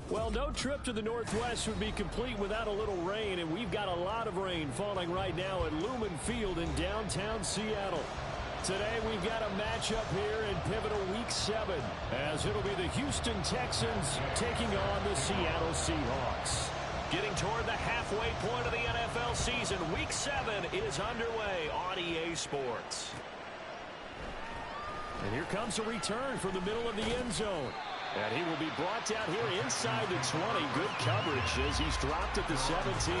Well, no trip to the Northwest would be complete without a little rain, and we've got a lot of rain falling right now at Lumen Field in downtown Seattle. Today, we've got a matchup here in pivotal Week 7, as it'll be the Houston Texans taking on the Seattle Seahawks. Getting toward the halfway point of the NFL season, Week 7 is underway on EA Sports. And here comes a return from the middle of the end zone. And he will be brought down here inside the 20. Good coverage as he's dropped at the 17.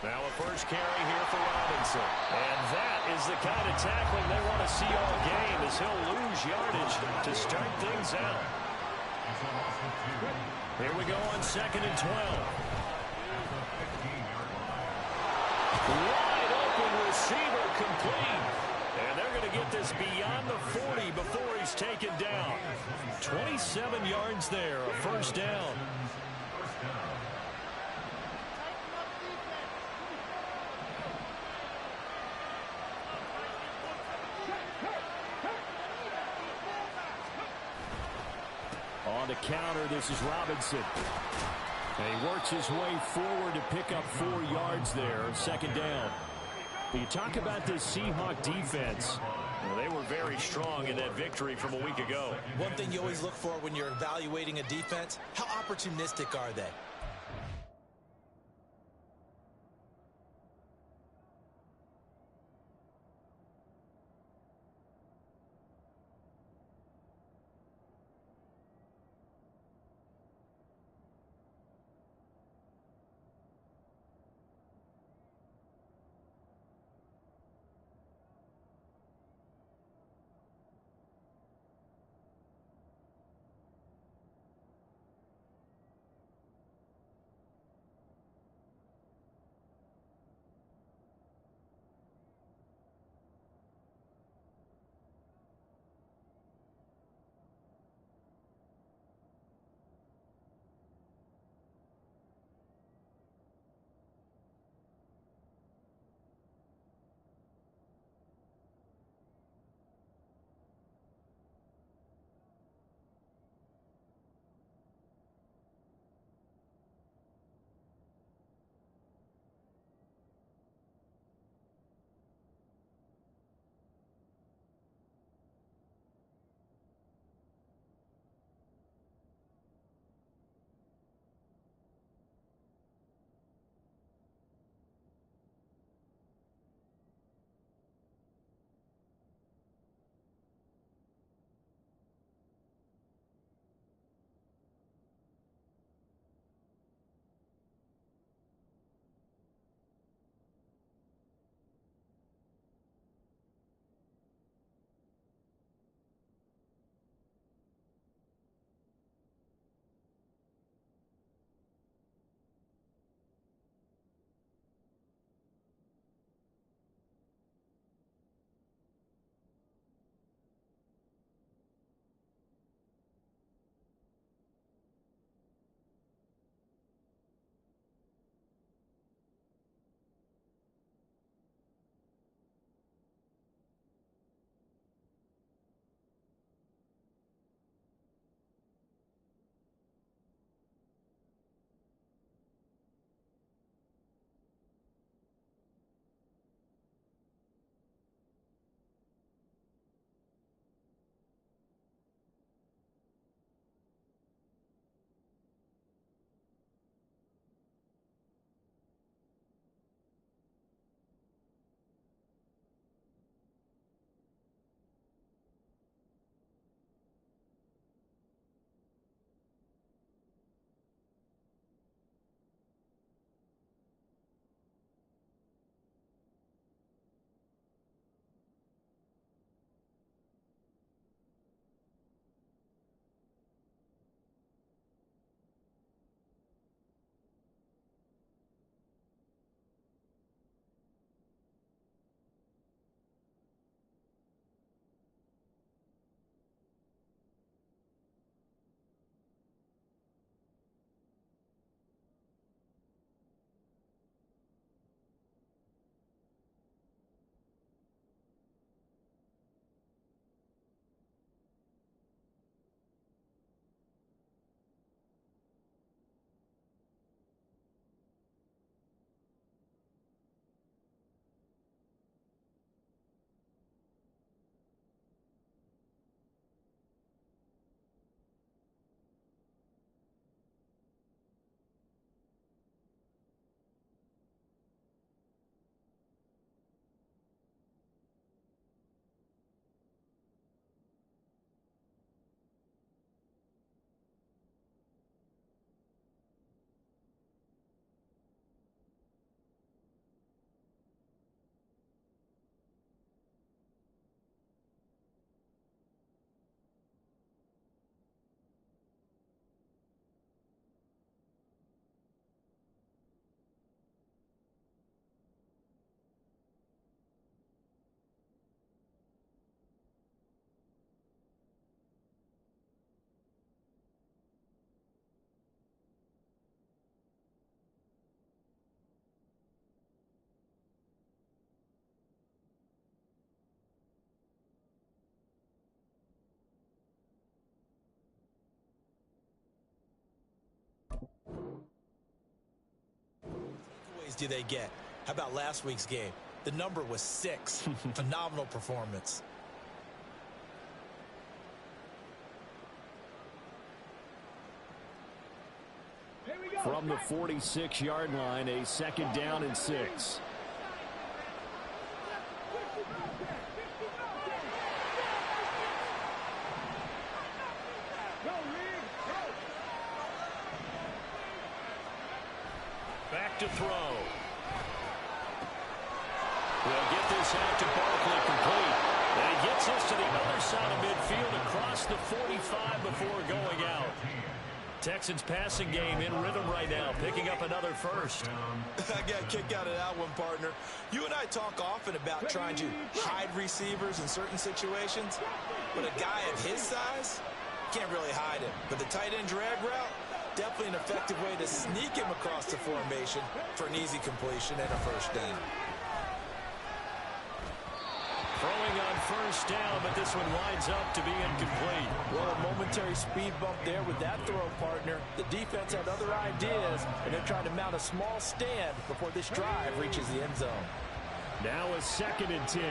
Now a first carry here for Robinson. And that is the kind of tackling they want to see all game, as he'll lose yardage to start things out. Here we go on 2nd and 12. Wide open receiver complete. And they're going to get this beyond the 40 before he's taken down. 27 yards there, a first down. On the counter, this is Robinson. And he works his way forward to pick up 4 yards there, 2nd down. You talk about this Seahawk defense. Well, they were very strong in that victory from a week ago. One thing you always look for when you're evaluating a defense, how opportunistic are they? praise do they get? How about last week's game? The number was 6. Phenomenal performance. From the 46-yard line, a 2nd down and 6. Back to throw. We'll get this out to Barkley complete. And he gets this to the other side of midfield across the 45 before going out. Texans passing game in rhythm right now, picking up another first. I got a kick out of that one, partner. You and I talk often about trying to hide receivers in certain situations, but a guy of his size can't really hide him. But the tight end drag route, definitely an effective way to sneak him across the formation for an easy completion and a first down. Throwing on first down, but this one winds up to be incomplete. Well, a momentary speed bump there with that throw, partner. The defense had other ideas, and they're trying to mount a small stand before this drive reaches the end zone. Now a 2nd and 10.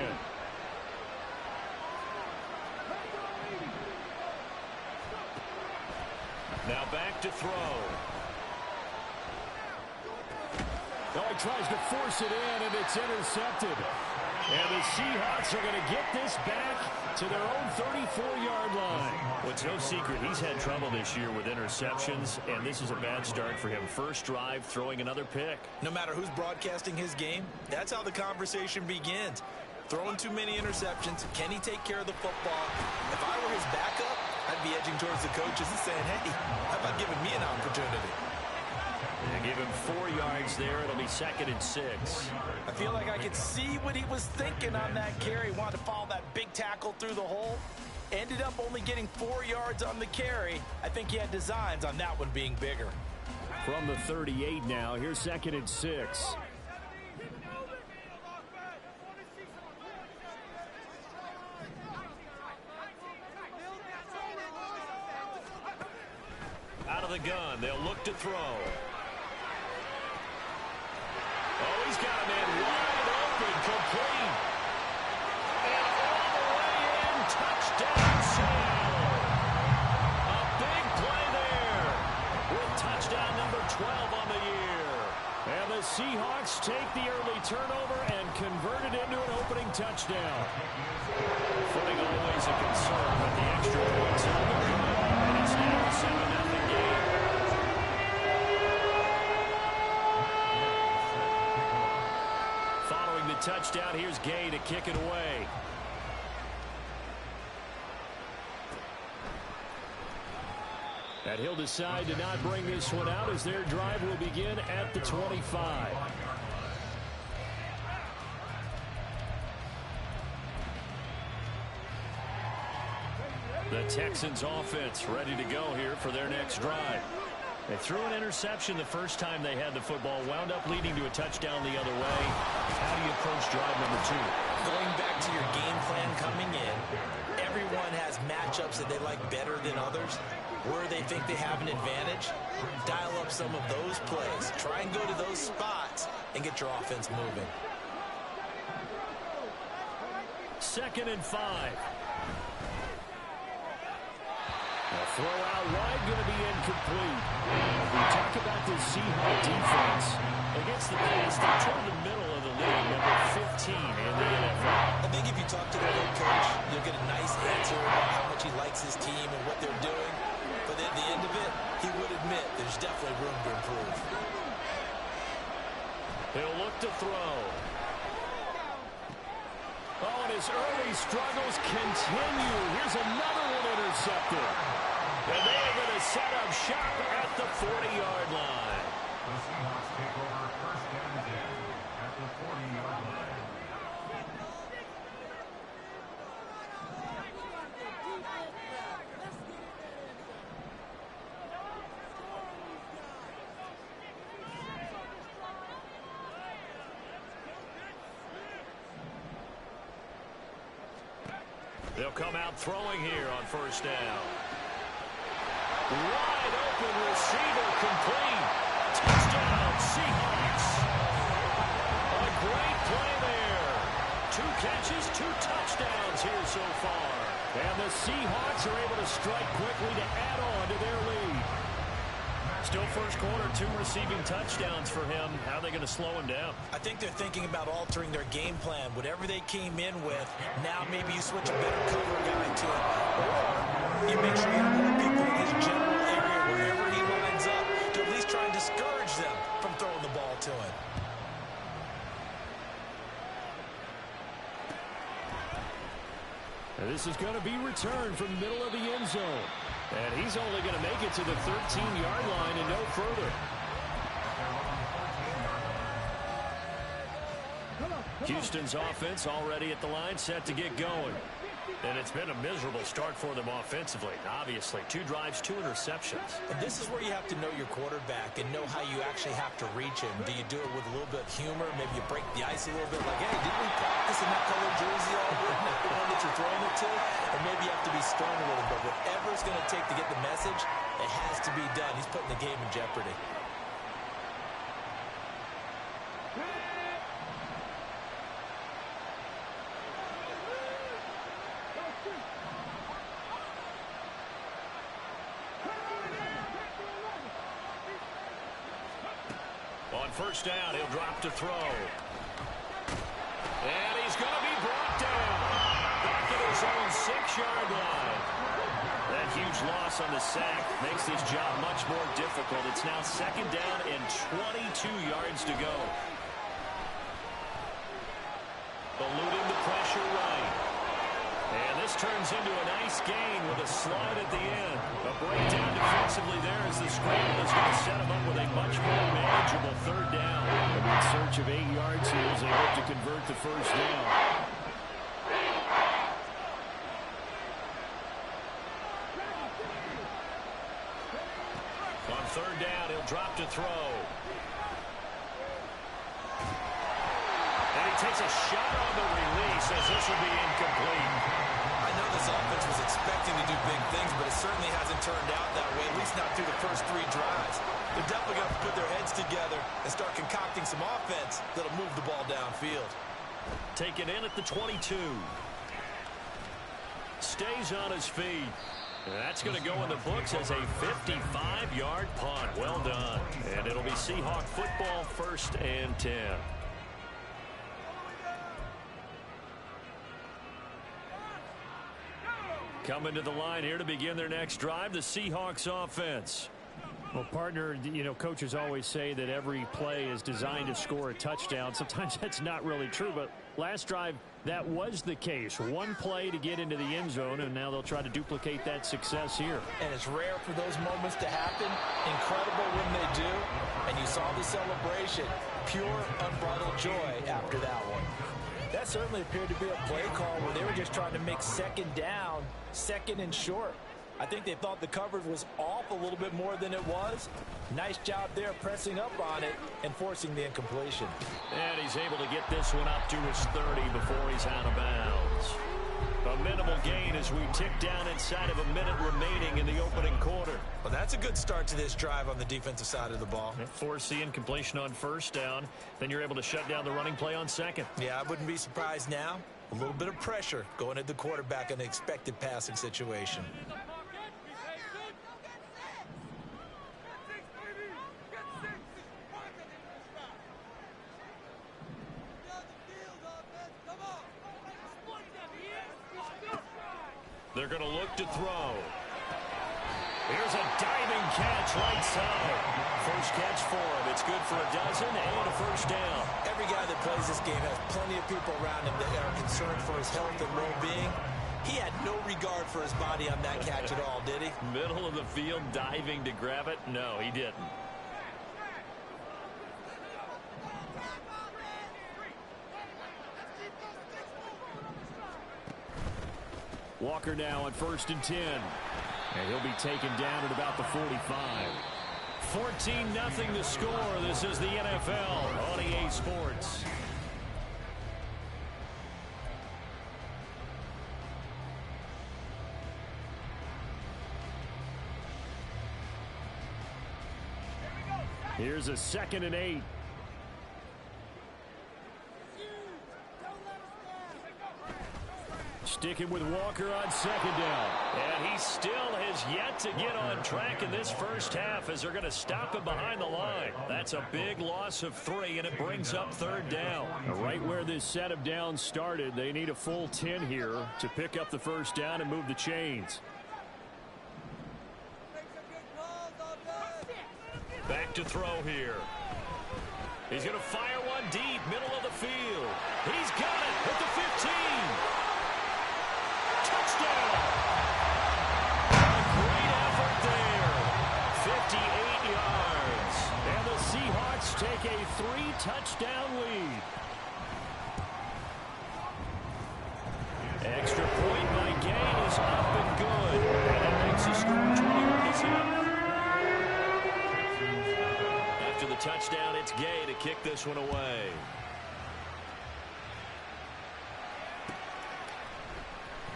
Now back to throw. Oh, he tries to force it in, and it's intercepted. And the Seahawks are going to get this back to their own 34-yard line. Well, it's no secret he's had trouble this year with interceptions, and this is a bad start for him. First drive, throwing another pick. No matter who's broadcasting his game, that's how the conversation begins. Throwing too many interceptions. Can he take care of the football? If I were his backup, I'd be edging towards the coaches and saying, hey, how about giving me an opportunity? They give him 4 yards there. It'll be 2nd and 6. I feel like I could see what he was thinking on that carry. Wanted to follow that big tackle through the hole. Ended up only getting 4 yards on the carry. I think he had designs on that one being bigger. From the 38 now, here's 2nd and 6. Out of the gun, they'll look to throw. Oh, he's got a man wide open, complete. And all the way in, touchdown, Seattle. A big play there with touchdown number 12 on the year. And the Seahawks take the early turnover and convert it into an opening touchdown. Footing always a concern, but the extra points on the way. And it's now a 7-0 game. Following the touchdown, here's Gay to kick it away. And he'll decide to not bring this one out as their drive will begin at the 25. The Texans offense ready to go here for their next drive. They threw an interception the first time they had the football, wound up leading to a touchdown the other way. How do you approach drive number 2? Going back to your game plan coming in, everyone has matchups that they like better than others. Where they think they have an advantage, dial up some of those plays. Try and go to those spots and get your offense moving. 2nd and 5. A throw out wide, going to be incomplete. We talk about the Seahawks defense. Against the pass, they're toward the middle of the league, number 15 in the NFL. I think if you talk to the head coach, you'll get a nice answer about how much he likes his team and what they're doing. But at the end of it, he would admit there's definitely room to improve. He'll look to throw. Oh, and his early struggles continue. Here's another one intercepted. And they are going to set up shop at the 40-yard line. The Seahawks take over first down and 10 at the 40-yard line. They'll come out throwing here on first down. Wide open receiver complete. Touchdown, Seahawks. 2 catches, 2 touchdowns here so far. And the Seahawks are able to strike quickly to add on to their lead. Still first quarter, 2 receiving touchdowns for him. How are they going to slow him down? I think they're thinking about altering their game plan. Whatever they came in with, now maybe you switch a better cover guy to it. Or you make sure you have more people in his general area wherever he lines up to at least try and discourage them from throwing the ball to him. And this is going to be returned from the middle of the end zone. And he's only going to make it to the 13-yard line and no further. Houston's offense already at the line, set to get going. And it's been a miserable start for them offensively. Obviously, 2 drives, 2 interceptions. And this is where you have to know your quarterback and know how you actually have to reach him. Do you do it with a little bit of humor? Maybe you break the ice a little bit like, hey, didn't we practice in that colored jersey all week? Not the one that you're throwing it to? Or maybe you have to be stern with him. But whatever it's going to take to get the message, it has to be done. He's putting the game in jeopardy. On first down, he'll drop to throw. And he's going to be brought down. Back at his own 6-yard line. That huge loss on the sack makes this job much more difficult. It's now 2nd down and 22 yards to go. Eluding the pressure right. And this turns into a nice gain with a slide at the end. A breakdown defensively there as the scramble is going to set him up with a much more manageable 3rd down. And in search of 8 yards here as they hope to convert the first down. On 3rd down, he'll drop to throw. And he takes a shot on the release as this will be incomplete. I know this offense was expecting to do big things, but it certainly hasn't turned out that way, at least not through the first 3 drives. They're definitely going to put their heads together and start concocting some offense that'll move the ball downfield. Taken in at the 22. Stays on his feet. And that's going to go in the books as a 55-yard punt. Well done. And it'll be Seahawk football, 1st and 10. Coming to the line here to begin their next drive, the Seahawks offense. Well, partner, you know, coaches always say that every play is designed to score a touchdown. Sometimes that's not really true, but last drive, that was the case. 1 play to get into the end zone, and now they'll try to duplicate that success here. And it's rare for those moments to happen. Incredible when they do. And you saw the celebration. Pure, unbridled joy after that one. That certainly appeared to be a play call where they were just trying to make 2nd down, 2nd and short. I think they thought the coverage was off a little bit more than it was. Nice job there pressing up on it and forcing the incompletion. And he's able to get this one up to his 30 before he's out of bounds. A minimal gain as we tick down inside of a minute remaining in the opening quarter. Well, that's a good start to this drive on the defensive side of the ball. Force the incompletion on first down. Then you're able to shut down the running play on 2nd. Yeah, I wouldn't be surprised now. A little bit of pressure going at the quarterback in an expected passing situation. They're going to look to throw. Here's a diving catch right side. First catch for him. It's good for a dozen and a first down. Every guy that plays this game has plenty of people around him that are concerned for his health and well-being. He had no regard for his body on that catch at all, did he? Middle of the field, diving to grab it? No, he didn't. Walker now on 1st and 10. And he'll be taken down at about the 45. 14-0 the score. This is the NFL on EA Sports. Here's a 2nd and 8. Sticking with Walker on second down. And he still has yet to get on track in this first half as they're going to stop him behind the line. That's a big loss of 3, and it brings up third down. Right where this set of downs started, they need a full 10 here to pick up the first down and move the chains. Back to throw here. He's going to fire one deep, middle of the field. He's got it at the 15. Touchdown. A great effort there. 58 yards. And the Seahawks take a 3-touchdown lead. Extra point by Gain is up and good. And it makes the score 21-7. After the touchdown, it's Gay to kick this one away.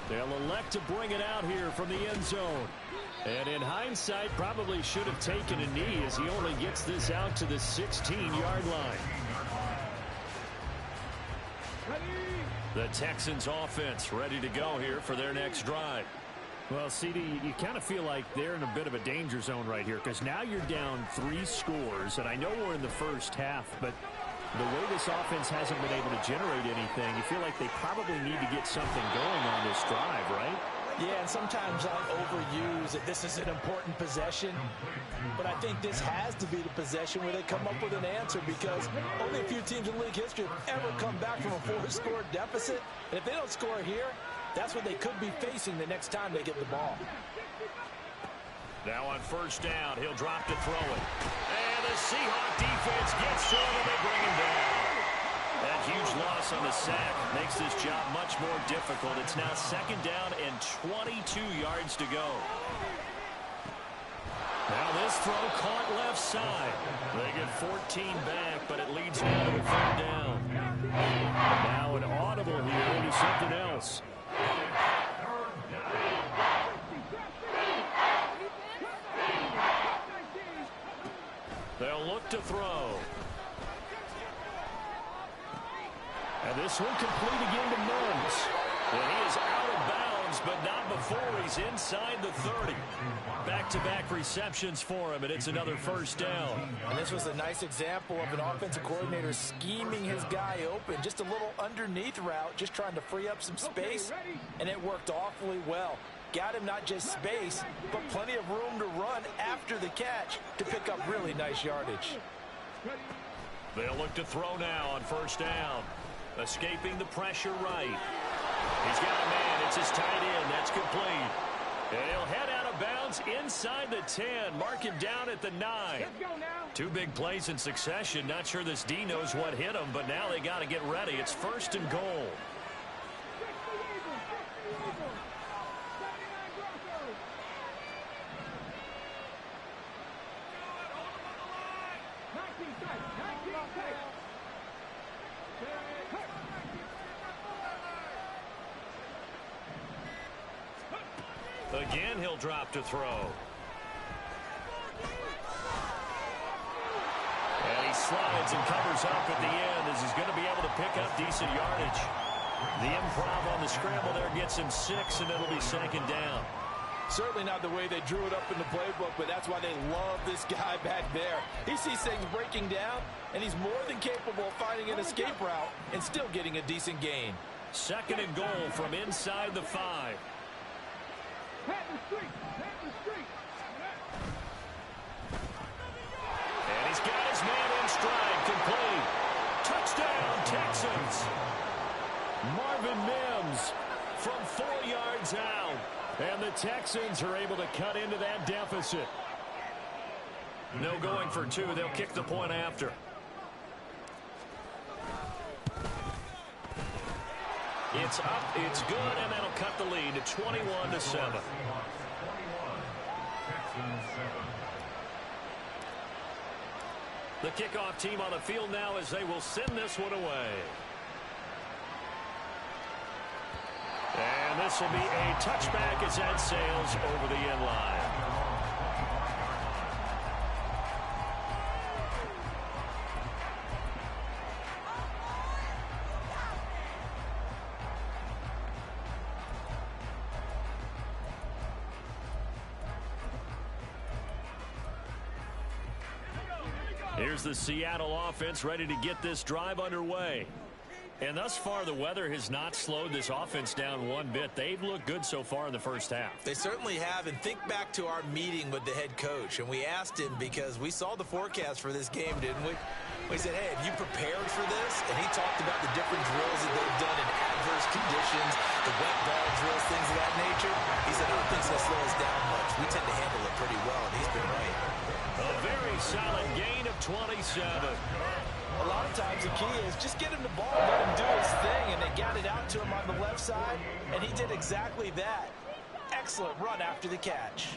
They'll elect to bring it out here from the end zone. And in hindsight, probably should have taken a knee as he only gets this out to the 16-yard line. The Texans offense ready to go here for their next drive. Well, CD, you kind of feel like they're in a bit of a danger zone right here because now you're down 3 scores, and I know we're in the first half, but the way this offense hasn't been able to generate anything, you feel like they probably need to get something going on this drive, right? Yeah, and sometimes I overuse that this is an important possession, but I think this has to be the possession where they come up with an answer because only a few teams in league history have ever come back from a 4-score deficit, and if they don't score here, that's what they could be facing the next time they get the ball. Now on first down, he'll drop to throw it. And the Seahawks defense gets to him and they bring him down. That huge loss on the sack makes this job much more difficult. It's now second down and 22 yards to go. Now this throw caught left side. They get 14 back, but it leads now to a third down. Now an audible here into something else. They'll look to throw. And this one complete again to Mims. And he is out of bounds, but not before he's inside the 30. Back-to-back receptions for him, and it's another first down. And this was a nice example of an offensive coordinator scheming his guy open. Just a little underneath route, just trying to free up some space, and it worked awfully well. Got him not just space, but plenty of room to run after the catch to pick up really nice yardage. They'll look to throw now on first down. Escaping the pressure right. He's got a man. It's his tight end. That's complete. And he'll head out of bounds inside the 10. Mark him down at the 9. 2 big plays in succession. Not sure this D knows what hit him, but now they got to get ready. It's first and goal. Again, he'll drop to throw. And he slides and covers up at the end as he's going to be able to pick up decent yardage. The improv on the scramble there gets him 6, and it'll be second down. Certainly not the way they drew it up in the playbook, but that's why they love this guy back there. He sees things breaking down, and he's more than capable of finding an escape route and still getting a decent gain. Second and goal from inside the 5. And he's got his man in stride, complete. Touchdown, Texans. Marvin Mims from 4 yards out. And the Texans are able to cut into that deficit. No going for 2. They'll kick the point after. It's up, it's good, and that'll cut the lead to 21-7. The kickoff team on the field now as they will send this one away. And this will be a touchback as that sails over the end line. Here's the Seattle offense ready to get this drive underway. And thus far, the weather has not slowed this offense down one bit. They've looked good so far in the first half. They certainly have. And think back to our meeting with the head coach. And we asked him because we saw the forecast for this game, didn't we? We said, hey, have you prepared for this? And he talked about the different drills that they've done in adverse conditions, the wet ball drills, things of that nature. He said, I don't think it's going to slow us down much. We tend to handle it pretty well, and he's been right. A very solid gain of 27. A lot of times the key is just get him the ball and let him do his thing, and they got it out to him on the left side, and he did exactly that. Excellent run after the catch.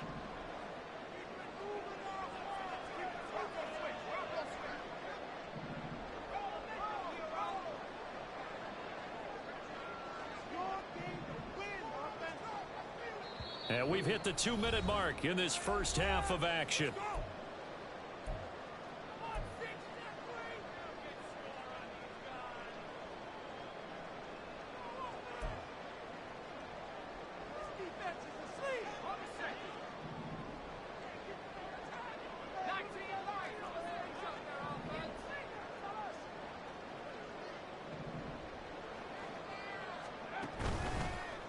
And we've hit the 2-minute mark in this first half of action.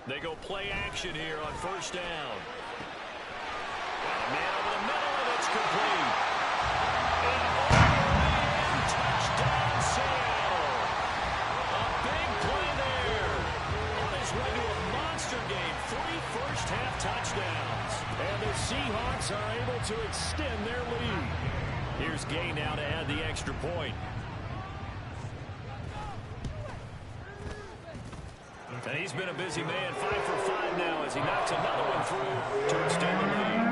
They go play action here on first down. Got a man over the middle, and it's complete. And touchdown, Seattle. A big play there. On his way to a monster game. 3 first-half touchdowns. And the Seahawks are able to extend their lead. Here's Gay now to add the extra point. And he's been a busy man, 5 for 5 now as he knocks another one through to extend the lead.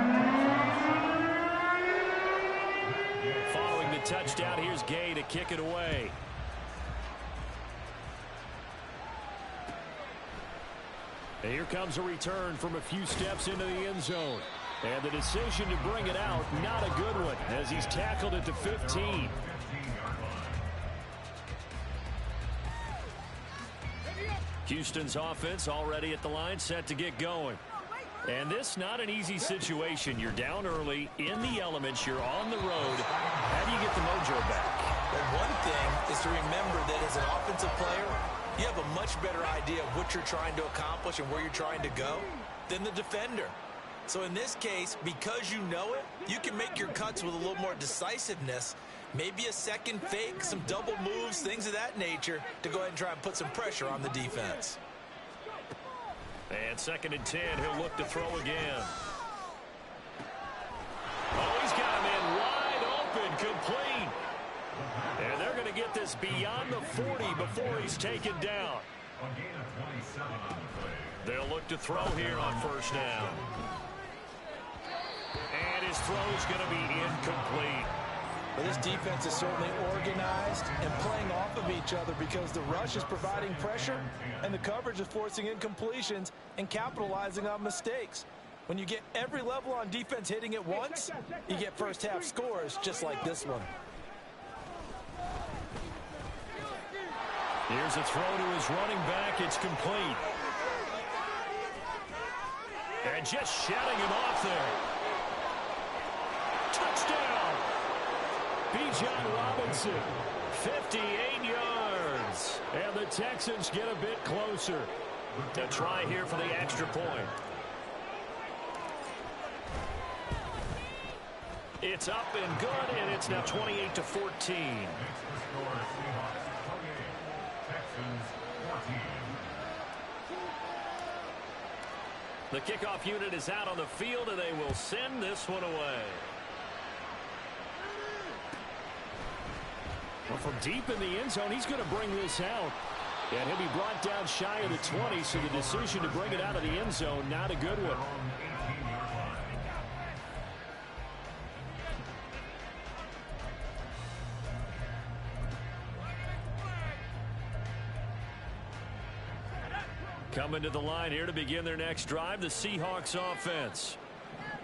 Following the touchdown, here's Gay to kick it away. And here comes a return from a few steps into the end zone. And the decision to bring it out, not a good one, as he's tackled at the 15. Houston's offense already at the line, set to get going. And this not an easy situation. You're down early, in the elements, you're on the road. How do you get the mojo back? Well, one thing is to remember that as an offensive player, you have a much better idea of what you're trying to accomplish and where you're trying to go than the defender. So in this case, because you know it, you can make your cuts with a little more decisiveness. Maybe a second fake, some double moves, things of that nature to go ahead and try and put some pressure on the defense. And 2nd and 10, he'll look to throw again. Oh, he's got him in wide open, complete. And they're going to get this beyond the 40 before he's taken down. They'll look to throw here on first down. And his throw's going to be incomplete. But this defense is certainly organized and playing off of each other because the rush is providing pressure and the coverage is forcing incompletions and capitalizing on mistakes. When you get every level on defense hitting at once, you get first half scores just like this one. Here's a throw to his running back. It's complete. And just shutting him off there. Touchdown! Bijan Robinson, 58 yards. And the Texans get a bit closer. To try here for the extra point. It's up and good, and it's now 28-14. The kickoff unit is out on the field, and they will send this one away. Well, from deep in the end zone, he's going to bring this out. And he'll be brought down shy of the 20, so the decision to bring it out of the end zone, not a good one. Coming to the line here to begin their next drive, the Seahawks offense.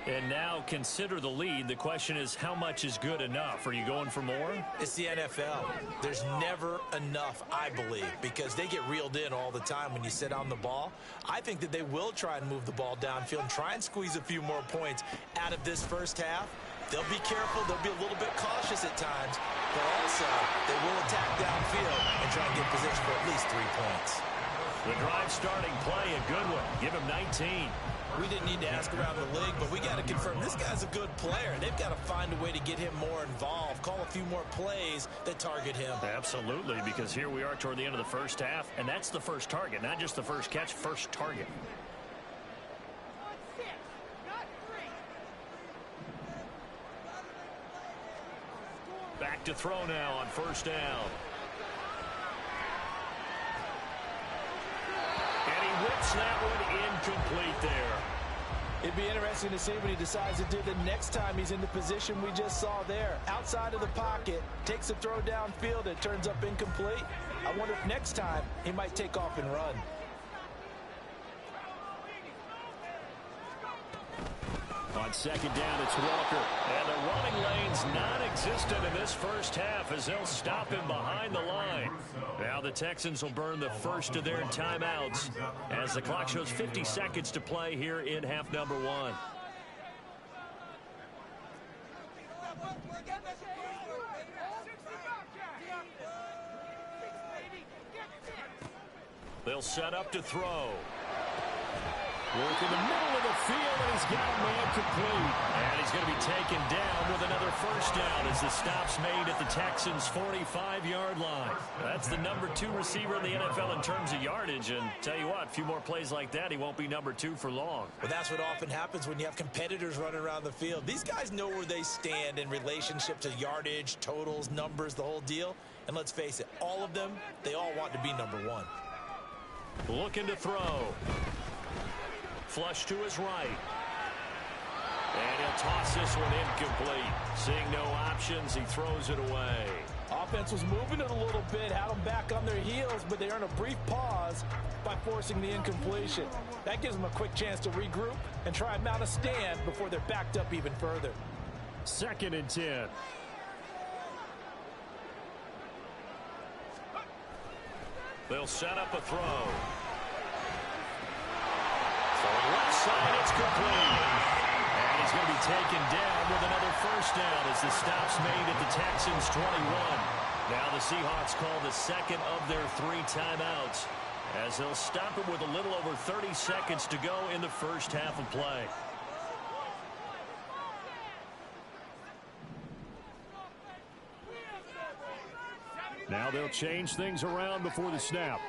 And now consider the lead. The question is, how much is good enough? Are you going for more? It's the NFL. There's never enough, I believe, because they get reeled in all the time when you sit on the ball. I think that they will try and move the ball downfield and try and squeeze a few more points out of this first half. They'll be careful. They'll be a little bit cautious at times, but also they will attack downfield and try and get position for at least 3 points. The drive starting play, a good one. Give him 19. We didn't need to ask around the league, but we got to confirm this guy's a good player. They've got to find a way to get him more involved, call a few more plays that target him. Absolutely, because here we are toward the end of the first half, and that's the first target, not just the first catch, first target. Back to throw now on first down. And he whips that one incomplete there. It'd be interesting to see what he decides to do the next time he's in the position we just saw there. Outside of the pocket, takes a throw downfield, it turns up incomplete. I wonder if next time he might take off and run. On second down, it's Walker. And the running lane's non-existent in this first half as they'll stop him behind the line. Now the Texans will burn the first of their timeouts as the clock shows 50 seconds to play here in half number 1. They'll set up to throw. Work in the middle of the field, and he's got a man complete. And he's going to be taken down with another first down as the stop's made at the Texans' 45-yard line. That's the number 2 receiver in the NFL in terms of yardage. And tell you what, a few more plays like that, he won't be number 2 for long. Well, that's what often happens when you have competitors running around the field. These guys know where they stand in relationship to yardage, totals, numbers, the whole deal. And let's face it, all of them, they all want to be number 1. Looking to throw. Flush to his right. And he'll toss this one incomplete. Seeing no options, he throws it away. Offense was moving it a little bit, had them back on their heels, but they earn a brief pause by forcing the incompletion. That gives them a quick chance to regroup and try and mount a stand before they're backed up even further. Second and 10. They'll set up a throw. Left side, it's complete. And he's going to be taken down with another first down as the stop's made at the Texans' 21. Now the Seahawks call the second of their 3 timeouts as they'll stop him with a little over 30 seconds to go in the first half of play. Now they'll change things around before the snap.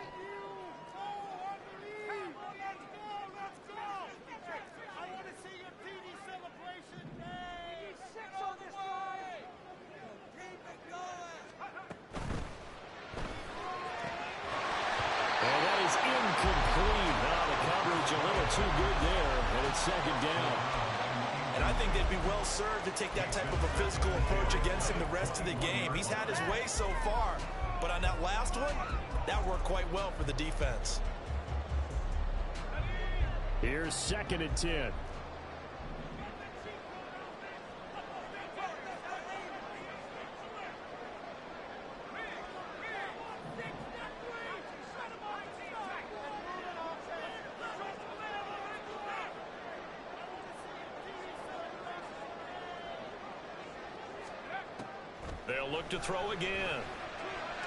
Too good there, and it's second down. And I think they'd be well served to take that type of a physical approach against him the rest of the game. He's had his way so far, but on that last one, that worked quite well for the defense. Here's second and 10. They'll look to throw again.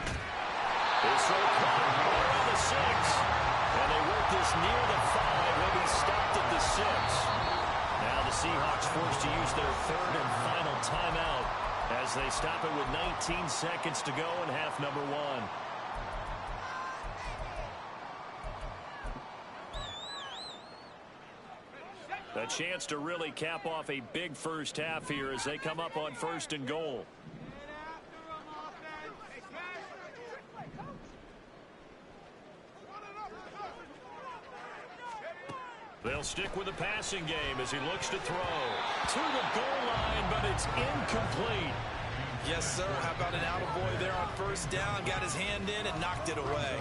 This throw caught around the 6. And they work this near the 5. He'll be stopped at the 6. Now the Seahawks forced to use their third and final timeout as they stop it with 19 seconds to go in half number 1. A chance to really cap off a big first half here as they come up on first and goal. They'll stick with the passing game as he looks to throw. To the goal line, but it's incomplete. Yes, sir. How about an attaboy there on first down? Got his hand in and knocked it away.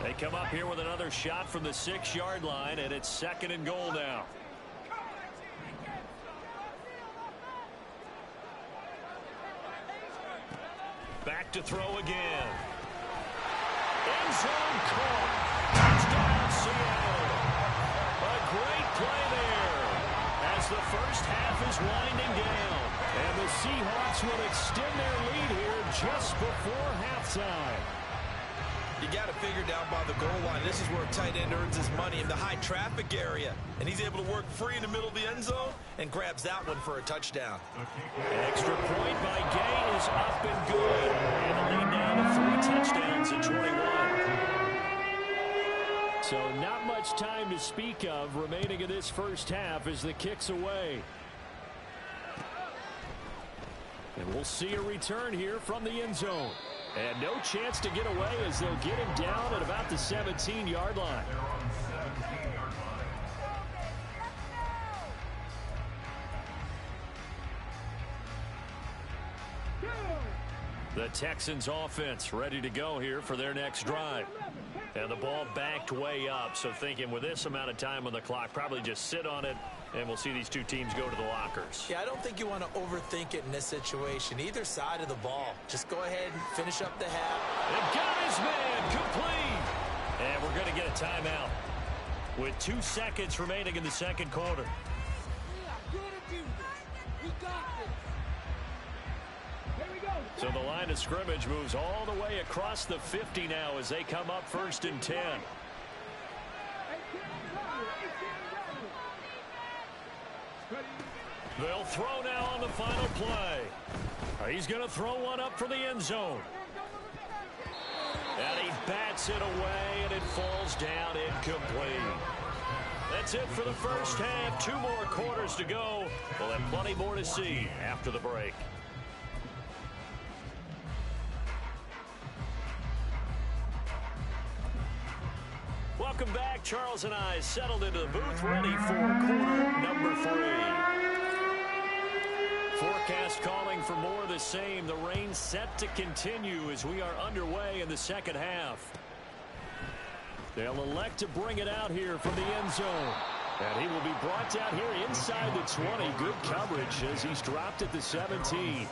They come up here with another shot from the 6-yard line, and it's 2nd and goal now. Back to throw again. End zone caught. Touchdown, Seattle. A great play there as the first half is winding down. And the Seahawks will extend their lead here just before halftime. You got to figure down by the goal line. This is where a tight end earns his money in the high traffic area. And he's able to work free in the middle of the end zone and grabs that one for a touchdown. Extra point by Gay is up and good. And the lead now to 3 touchdowns in 21. So not much time to speak of remaining in this first half as the kick's away. And we'll see a return here from the end zone. And no chance to get away as they'll get him down at about the 17-yard line. The Texans offense ready to go here for their next drive. And the ball backed way up, so thinking with this amount of time on the clock, probably just sit on it, and we'll see these two teams go to the lockers. Yeah, I don't think you want to overthink it in this situation. Either side of the ball. Just go ahead and finish up the half. And got his man complete. And we're going to get a timeout with 2 seconds remaining in the second quarter. So the line of scrimmage moves all the way across the 50 now as they come up 1st and 10. They'll throw now on the final play. He's going to throw one up for the end zone. And he bats it away, and it falls down incomplete. That's it for the first half. 2 more quarters to go. We'll have plenty more to see after the break. Welcome back. Charles and I settled into the booth, ready for quarter number 3. Forecast calling for more of the same. The rain set to continue as we are underway in the second half. They'll elect to bring it out here from the end zone. And he will be brought down here inside the 20. Good coverage as he's dropped at the 17.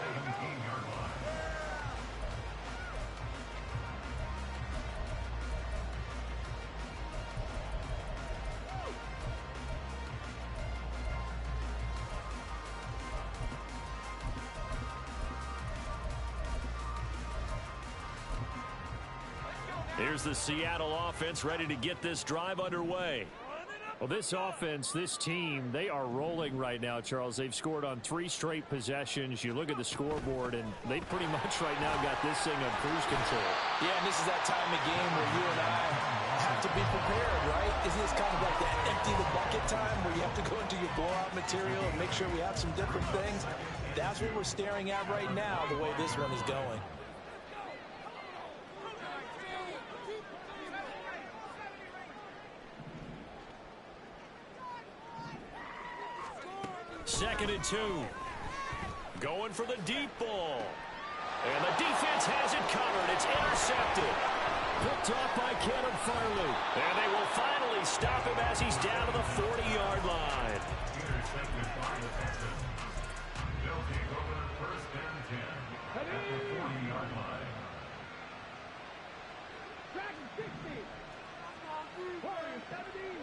Here's the Seattle offense ready to get this drive underway. Well, this offense, this team, they are rolling right now, Charles. They've scored on 3 straight possessions. You look at the scoreboard, and they pretty much right now got this thing on cruise control. Yeah, and this is that time of game where you and I have to be prepared, right? Isn't this kind of like that empty the bucket time where you have to go into your blowout material and make sure we have some different things? That's what we're staring at right now, the way this one is going. 2nd and 2. Going for the deep ball. And the defense has it covered. It's intercepted. Picked off by Kenneth Farley. And they will finally stop him as he's down to the 40-yard line. Intercepted by the Texans. They'll take over 1st and 10 at the 40-yard line. Dragon 60. Warriors 70.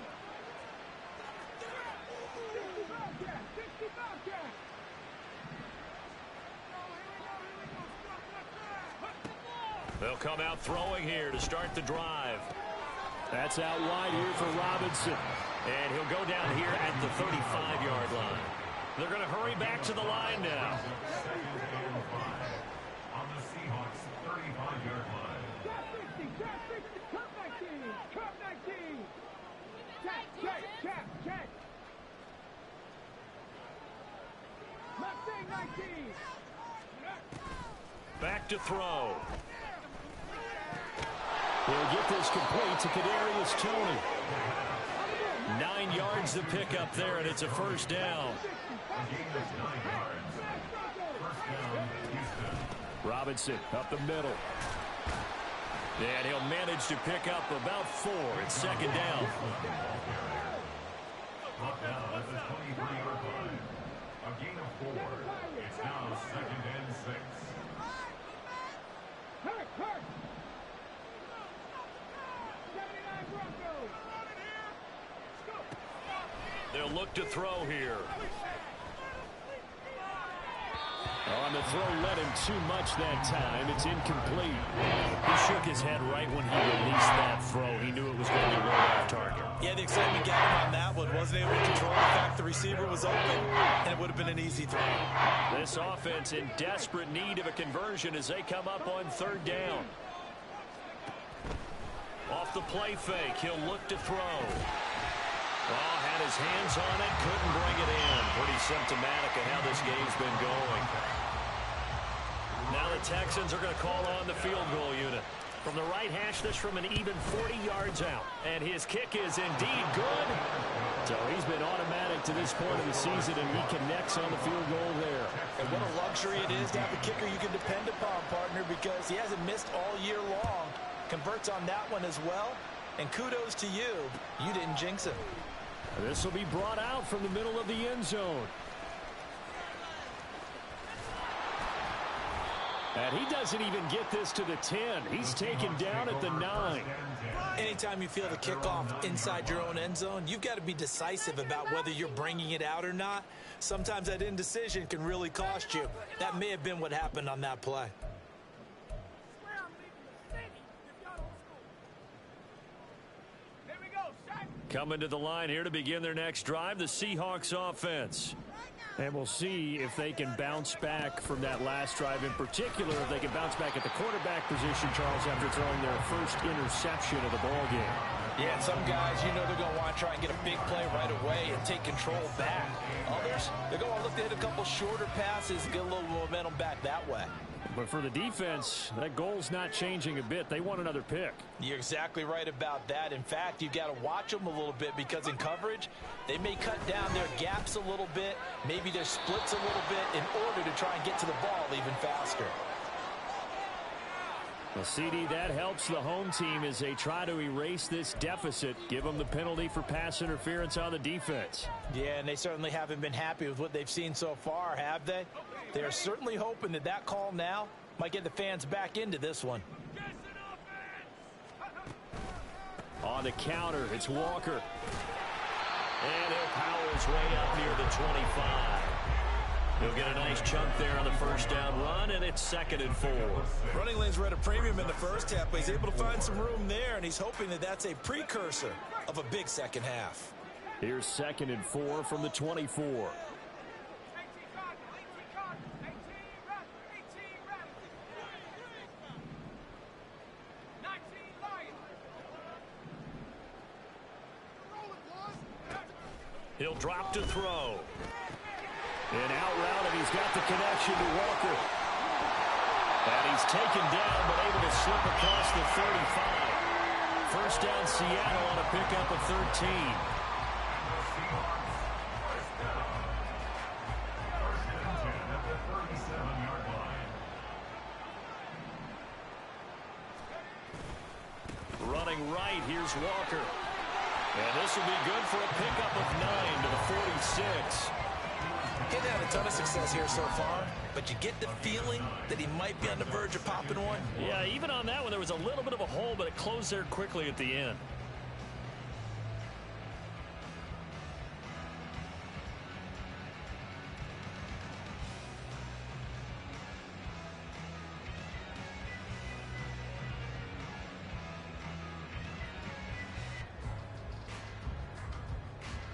60 Bobcat. They'll come out throwing here to start the drive. That's out wide here for Robinson. And he'll go down here at the 35-yard line. They're going to hurry back to the line now. 2nd and 5 on the Seahawks 35-yard line. Trap 60. Trap 19. Trap 19. Check. Mustang 19. Back to throw. He'll get this complete to Kadarius Toney. 9 yards to pick up there, and it's a first down. The gain is 9 yards. 1st down, Houston. Robinson up the middle. And he'll manage to pick up about 4. It's second down. Brought down at the 23-yard line. A gain of 4. It's now second and 6. Hurt! 79 Broncos! They'll look to throw here. On the throw, led him too much that time. It's incomplete. He shook his head right when he released that throw. He knew it was going to be way off target. Yeah, the excitement got him on that one. Wasn't able to control the fact the receiver was open, and it would have been an easy throw. This offense in desperate need of a conversion as they come up on third down. Off the play fake, he'll look to throw. Oh, had his hands on it, couldn't bring it in. Pretty symptomatic of how this game's been going. Now the Texans are going to call on the field goal unit. From the right hash, this from an even 40 yards out. And his kick is indeed good. So he's been automatic to this point of the season, and he connects on the field goal there. And what a luxury it is to have a kicker you can depend upon, partner, because he hasn't missed all year long. Converts on that one as well. And kudos to you. You didn't jinx him. This will be brought out from the middle of the end zone. And he doesn't even get this to the 10. He's taken down at the 9. Anytime you feel the kickoff inside your own end zone, you've got to be decisive about whether you're bringing it out or not. Sometimes that indecision can really cost you. That may have been what happened on that play. Coming to the line here to begin their next drive, the Seahawks offense. And we'll see if they can bounce back from that last drive, in particular if they can bounce back at the quarterback position, Charles, after throwing their first interception of the ball game. Yeah, and some guys, you know, they're going to want to try and get a big play right away and take control back. Others, they're going to look to hit a couple shorter passes, get a little momentum back that way. But for the defense, that goal's not changing a bit. They want another pick. You're exactly right about that. In fact, you've got to watch them a little bit because in coverage, they may cut down their gaps a little bit, maybe their splits a little bit in order to try and get to the ball even faster. Well, CD, that helps the home team as they try to erase this deficit, give them the penalty for pass interference on the defense. Yeah, and they certainly haven't been happy with what they've seen so far, have they? They're certainly hoping that that call now might get the fans back into this one. On the counter, it's Walker. And he'll power his way up near the 25. He'll get a nice chunk there on the first down run, and it's 2nd and 4. Running lanes were at a premium in the first half, but he's able to find some room there, and he's hoping that that's a precursor of a big second half. Here's 2nd and 4 from the 24. He'll drop to throw. And out route, and he's got the connection to Walker. And he's taken down, but able to slip across the 35. First down, Seattle on a pickup of 13. Running right, here's Walker. And this will be good for a pickup of 9 to the 46. He's had a ton of success here so far, but you get the feeling that he might be on the verge of popping one. Yeah, even on that one, there was a little bit of a hole, but it closed there quickly at the end.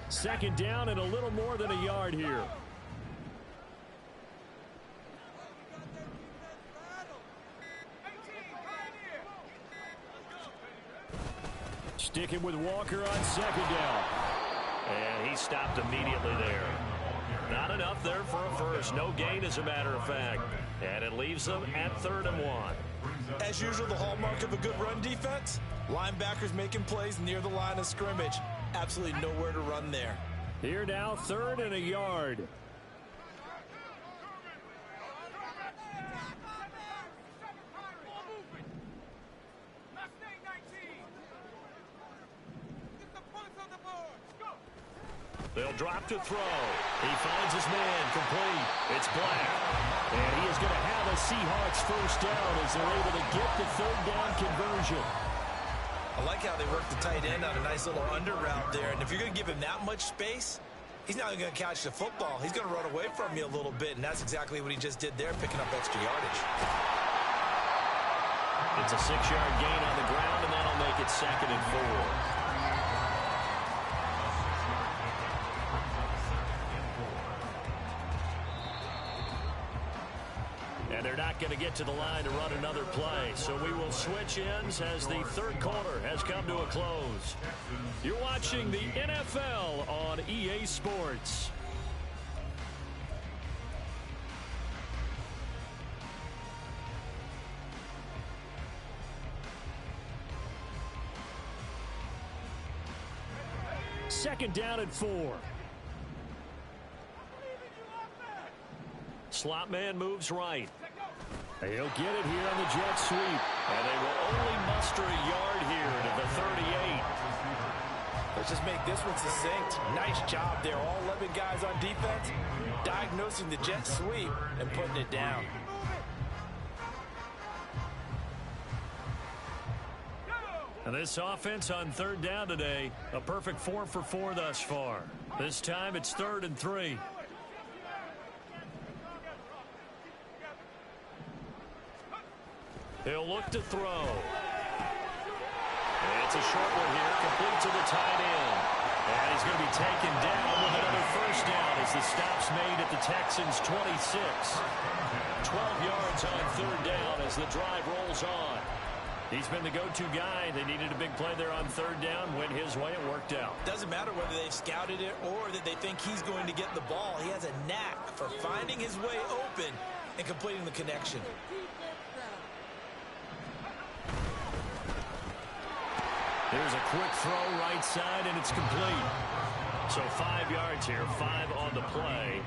Second down and a little more than a yard here. Sticking with Walker on second down. And he stopped immediately there. Not enough there for a first. No gain, as a matter of fact. And it leaves them at 3rd and 1. As usual, the hallmark of a good run defense, linebackers making plays near the line of scrimmage. Absolutely nowhere to run there. Here now, 3rd and a yard. They'll drop to throw. He finds his man, complete. It's Black. And he is going to have a Seahawks first down as they're able to get the third down conversion. I like how they work the tight end on a nice little under route there. And if you're going to give him that much space, he's not going to catch the football. He's going to run away from you a little bit, and that's exactly what he just did there, picking up extra yardage. It's a 6-yard gain on the ground, and that'll make it 2nd and 4. And they're not going to get to the line to run another play. So we will switch ends as the third quarter has come to a close. You're watching the NFL on EA Sports. Second down and 4. Slot man moves right. He'll get it here on the jet sweep. And they will only muster a yard here to the 38. Let's just make this one succinct. Nice job there. All 11 guys on defense diagnosing the jet sweep and putting it down. And this offense on third down today, a perfect 4 for 4 thus far. This time it's 3rd and 3. He'll look to throw. And it's a short one here, complete to the tight end. And he's going to be taken down with another first down as the stop's made at the Texans' 26. 12 yards on third down as the drive rolls on. He's been the go-to guy. They needed a big play there on third down. Went his way. It worked out. Doesn't matter whether they've scouted it or that they think he's going to get the ball. He has a knack for finding his way open and completing the connection. Here's a quick throw right side, and it's complete. So 5 yards here, 5 on the play,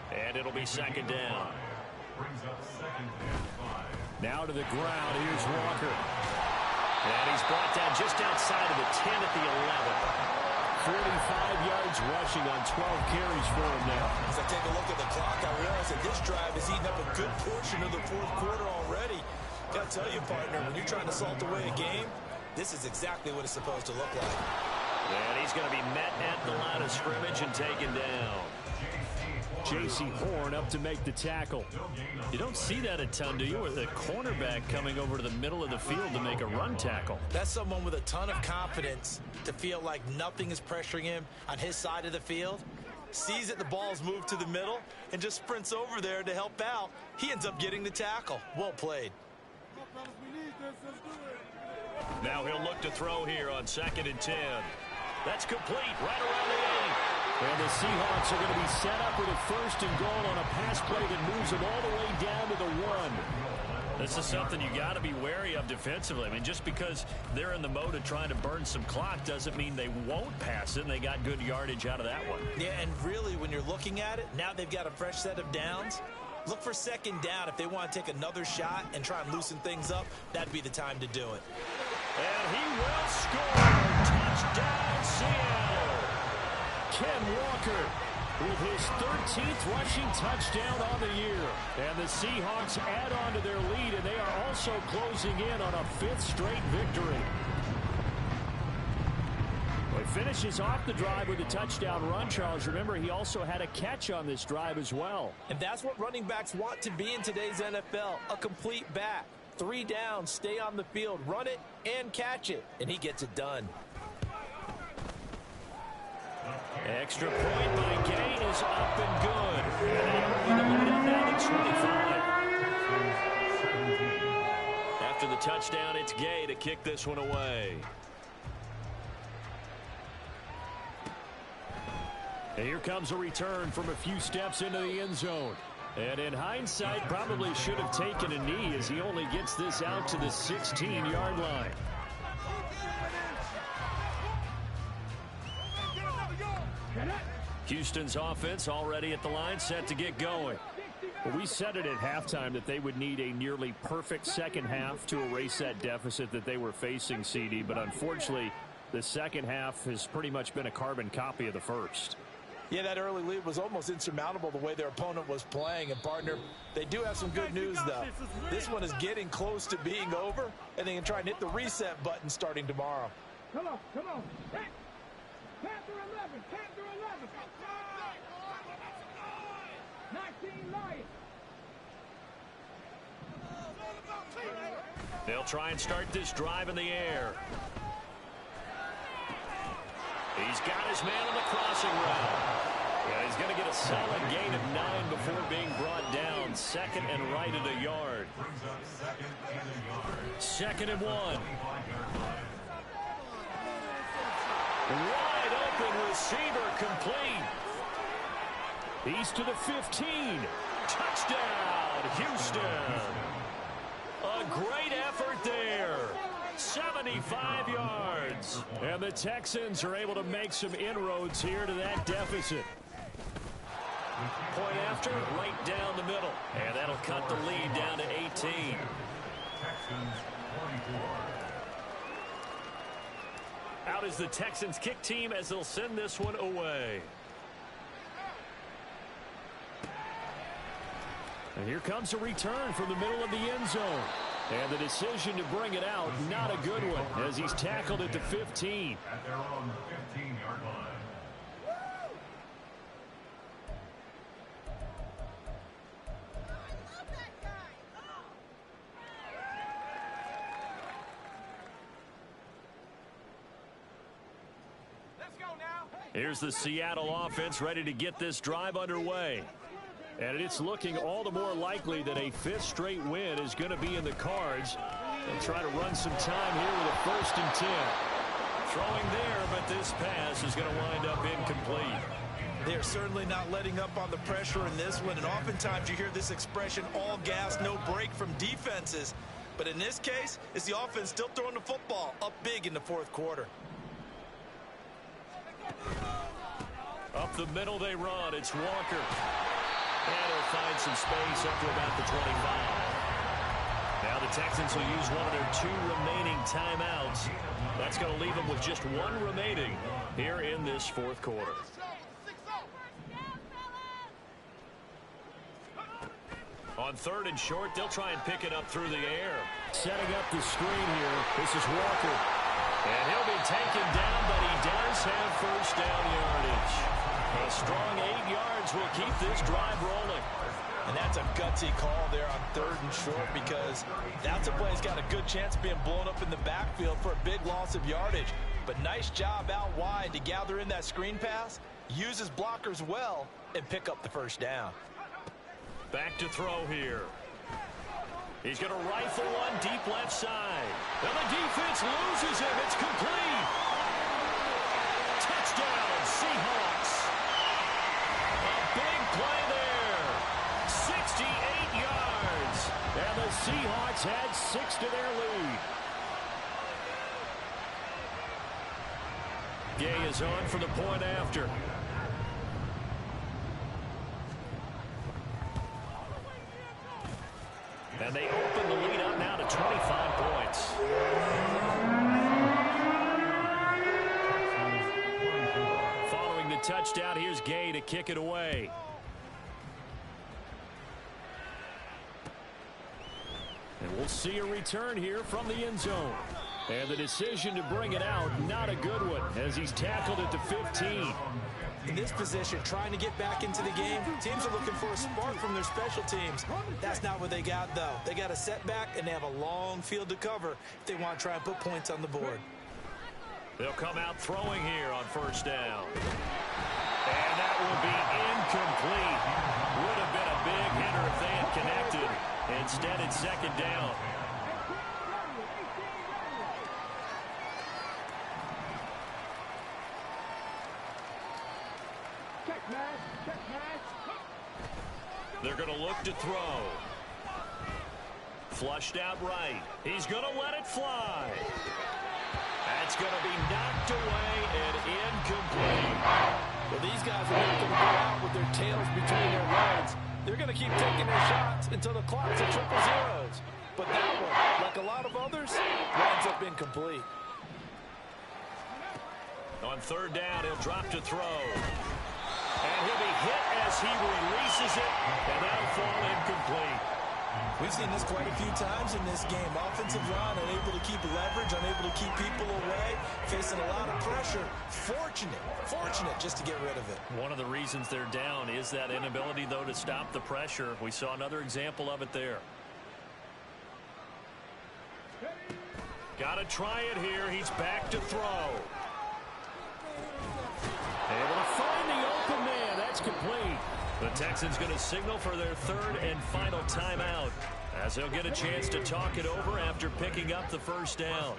and it'll be second down. Brings up 2nd and 5. Now to the ground. Here's Walker. And he's brought down just outside of the 10 at the 11. 45 yards rushing on 12 carries for him now. As I take a look at the clock, I realize that this drive has eaten up a good portion of the fourth quarter already. Got to tell you, partner, when you're trying to salt away a game, this is exactly what it's supposed to look like. And he's going to be met at the line of scrimmage and taken down. J.C. Horn up to make the tackle. You don't see that a ton, do you? With a cornerback coming over to the middle of the field to make a run tackle. That's someone with a ton of confidence to feel like nothing is pressuring him on his side of the field. Sees that the ball's moved to the middle and just sprints over there to help out. He ends up getting the tackle. Well played. Now he'll look to throw here on 2nd and 10. That's complete right around the 8. And the Seahawks are going to be set up with a 1st and goal on a pass play that moves them all the way down to the 1. This is something you got to be wary of defensively. I mean, just because they're in the mode of trying to burn some clock doesn't mean they won't pass it, and they got good yardage out of that one. Yeah, and really, when you're looking at it, now they've got a fresh set of downs. Look for 2nd down. If they want to take another shot and try and loosen things up, that'd be the time to do it. And he will score. Touchdown, Seattle. Ken Walker with his 13th rushing touchdown on the year. And the Seahawks add on to their lead, and they are also closing in on a 5th straight victory. Well, he finishes off the drive with a touchdown run, Charles. Remember, he also had a catch on this drive as well. And that's what running backs want to be in today's NFL, a complete back. 3 downs, stay on the field, run it, and catch it. And he gets it done. Extra point by Gay is up and good. And they open the lead up now to 25. After the touchdown, it's Gay to kick this one away. And here comes a return from a few steps into the end zone. And in hindsight, probably should have taken a knee as he only gets this out to the 16-yard line. Houston's offense already at the line, set to get going. Well, we said it at halftime that they would need a nearly perfect second half to erase that deficit that they were facing, CD. But unfortunately, the second half has pretty much been a carbon copy of the first. Yeah, that early lead was almost insurmountable the way their opponent was playing. And, partner, they do have some good news, though. This one is getting close to being over, and they can try and hit the reset button starting tomorrow. Come on, come on. 10 through 11, 10 through 11. 19 Lions. They'll try and start this drive in the air. He's got his man on the crossing route. Yeah, he's going to get a solid gain of 9 before being brought down. Second and right at a yard. Second and 1. Wide open receiver complete. He's to the 15. Touchdown, Houston. A great effort there. 75 yards. And the Texans are able to make some inroads here to that deficit. Point after, right down the middle. And that'll cut the lead down to 18. Texans 24. Out is the Texans kick team as they'll send this one away. And here comes a return from the middle of the end zone. And the decision to bring it out, not a good one, as he's tackled at the 15. At their own 15-yard line. Here's the Seattle offense ready to get this drive underway. And it's looking all the more likely that a 5th straight win is going to be in the cards. They'll try to run some time here with a 1st and 10. Throwing there, but this pass is going to wind up incomplete. They're certainly not letting up on the pressure in this one, and oftentimes you hear this expression, all gas, no break from defenses. But in this case, it's the offense still throwing the football up big in the 4th quarter. Up the middle they run. It's Walker. And he'll find some space up to about the 25. Now the Texans will use one of their 2 remaining timeouts. That's going to leave them with just 1 remaining here in this 4th quarter. On 3rd and short, they'll try and pick it up through the air. Setting up the screen here. This is Walker. And he'll be taken down, but he does have 1st down yardage. A strong 8 yards will keep this drive rolling. And that's a gutsy call there on 3rd and short, because that's a play that's got a good chance of being blown up in the backfield for a big loss of yardage. But nice job out wide to gather in that screen pass, use his blockers well, and pick up the 1st down. Back to throw here. He's going to rifle one deep left side. And the defense loses him. It's complete. Touchdown, Seahawks. A big play there. 68 yards. And the Seahawks had 6 to their lead. Gay is on for the point after. And they open the lead up now to 25 points. Following the touchdown, here's Gay to kick it away. And we'll see a return here from the end zone. And the decision to bring it out, not a good one, as he's tackled at the 15. In this position, trying to get back into the game, teams are looking for a spark from their special teams. That's not what they got, though. They got a setback, and they have a long field to cover if they want to try and put points on the board. They'll come out throwing here on 1st down. And that will be incomplete. Would have been a big hitter if they had connected. Instead, it's 2nd down. They're going to look to throw. Flushed out right. He's going to let it fly. That's going to be knocked away and incomplete. Well, these guys are not going to go out with their tails between their legs. They're going to keep taking their shots until the clock's at 000. But that one, like a lot of others, winds up incomplete. On 3rd down, he'll drop to throw. And he'll be hit as he releases it, and that'll fall incomplete. We've seen this quite a few times in this game. Offensive line unable to keep leverage, unable to keep people away, facing a lot of pressure. Fortunate just to get rid of it. One of the reasons they're down is that inability, though, to stop the pressure. We saw another example of it there. Got to try it here. He's back to throw. Able to find the open man. That's complete. The Texans going to signal for their third and final timeout, as they'll get a chance to talk it over after picking up the first down.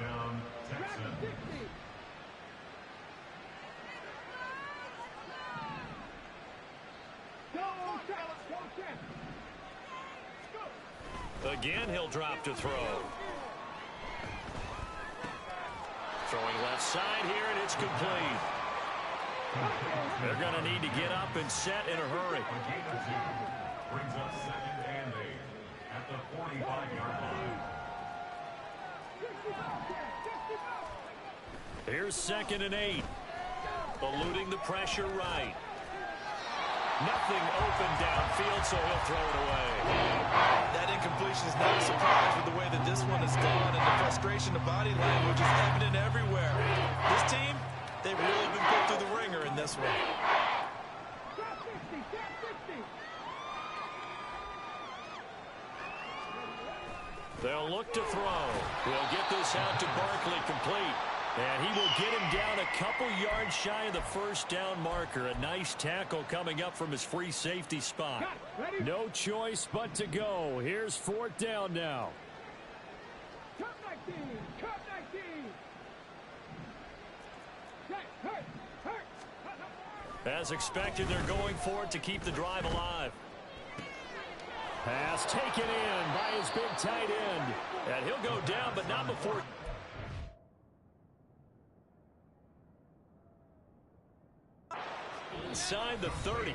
Again, he'll drop to throw. Throwing left side here, and it's complete. They're going to need to get up and set in a hurry. Brings up 2nd and 8 at the 45-yard line. Here's 2nd and 8. Eluding the pressure right. Nothing open downfield, so he'll throw it away. That incompletion is not a surprise with the way that this one has gone, and the frustration, the body language is evident everywhere. This team, they've really been put through the ringer in this one. They'll look to throw. We'll get this out to Barkley complete. And he will get him down a couple yards shy of the first down marker. A nice tackle coming up from his free safety spot. No choice but to go. Here's 4th down now. Cut 19. Cut 19. As expected, they're going for it to keep the drive alive. Pass taken in by his big tight end. And he'll go down, but not before... inside the 30.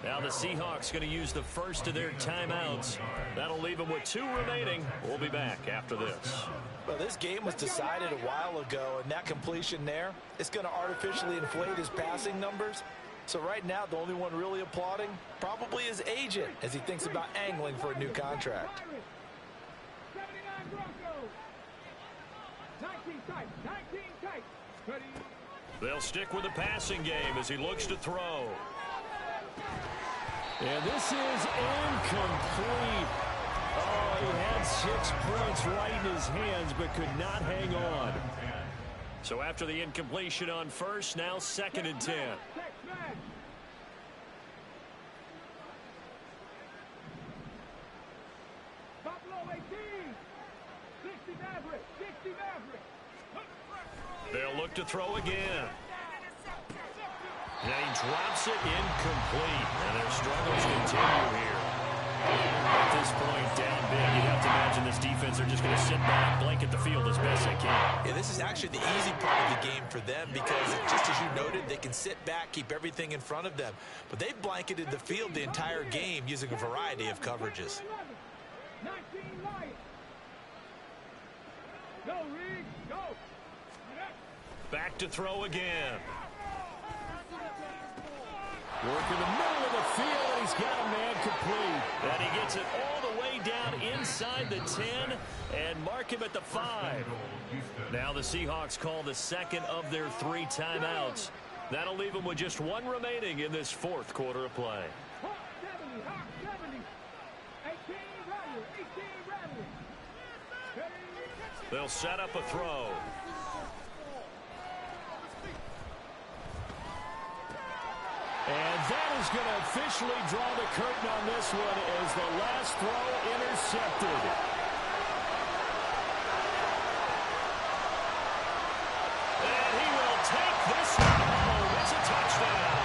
Now the Seahawks going to use the first of their timeouts. That'll leave them with 2 remaining. We'll be back after this. Well, this game was decided a while ago, and that completion there, it's going to artificially inflate his passing numbers. So right now, the only one really applauding probably his agent as he thinks about angling for a new contract. 79 Broncos. 19 tight. 19 tight. Ready. They'll stick with the passing game as he looks to throw. And this is incomplete. Oh, he had 6 points right in his hands, but could not hang on. So after the incompletion on first, now 2nd and 10. Buffalo 18. 60 Maverick. 60 Maverick. They'll look to throw again. And he drops it incomplete. And their struggles continue here. At this point, down big, you'd have to imagine this defense are just going to sit back, blanket the field as best they can. Yeah, this is actually the easy part of the game for them because, just as you noted, they can sit back, keep everything in front of them. But they've blanketed the field the entire game using a variety of coverages. 19 Lions. Go, Reed. Go. Back to throw again. Work in the middle of the field, and he's got a man complete. And he gets it all the way down inside the 10 and mark him at the 5. Now the Seahawks call the second of their 3 timeouts. That'll leave them with just 1 remaining in this 4th quarter of play. Hawk 70. Hawk 70. 18 Rattler. 18 Rattler. They'll set up a throw. And that is going to officially draw the curtain on this one as the last throw intercepted. And he will take this one home. It's a touchdown.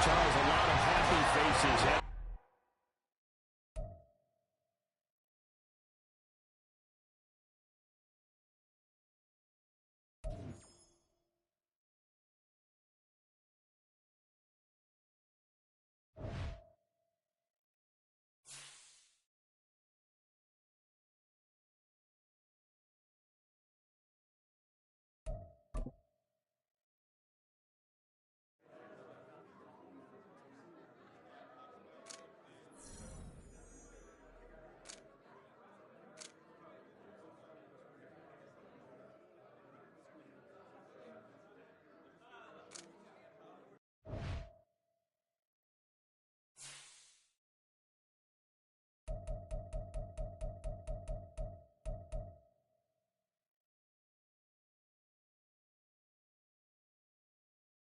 Charles, a lot of happy faces